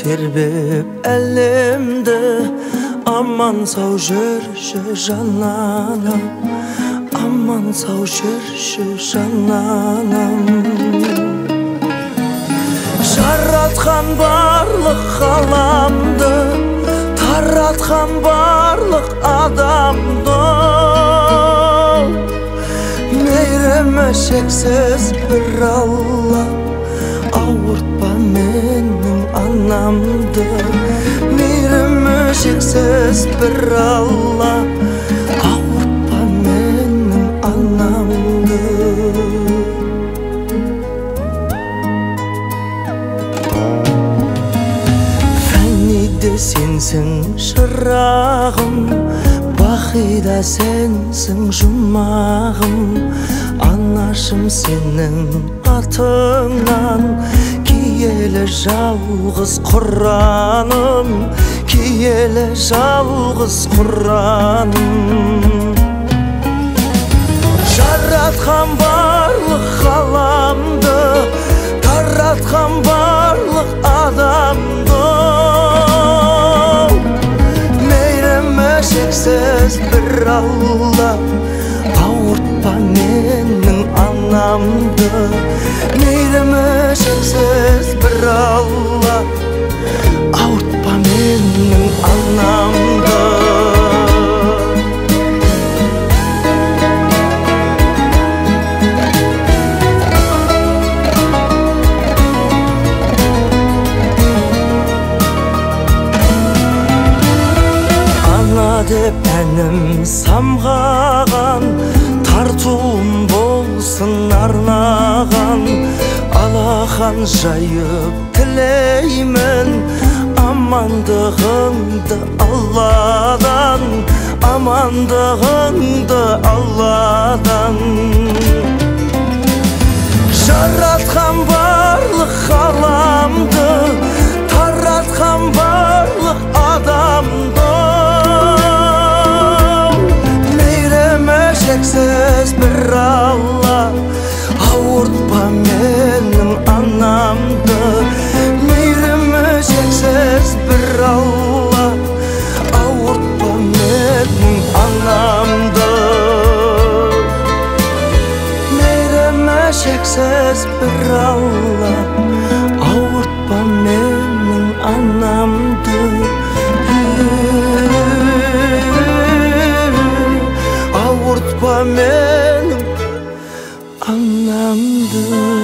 terbep elimde. Aman sağ жүрші жананам, aman sağ жүрші жананам. Жаратқан барлық ғаламды, таратқан барлық адамды, мейірімі шексіз бір Алла. Ауыртпа менің анамды, мейірімі шексіз бір Алла. Ауыртпа менің анамды. Фәниде сенсің шырағым, бақида сенсің жұмағым. Анашым сенің атыңнан, киелі жалғыз Құраным, киелі жалғыз Құраным. Жаратқан барлық ғаламды, таратқан барлық адамды, мейірімі шексіз бір Алла. Ауыртпа менің анамды, мейірімі шексіз бір Алла. Ауыртпа менің анамды. Деп әнім самғаған, тартуым болсын арнаған. Алақан жайып тілеймін, амандығыңды Алладан, амандығыңды Алладан. Жаратқан барлық ғаламды, таратқан барлық адамды, шексіз бір Алла. Ауыртпа менің анамды, мейірімі шексіз бір Алла. Ауыртпа менің анамды, мейірімі шексіз бір Алла. Ауыртпа менің анамды. Ауыртпа менің анамды.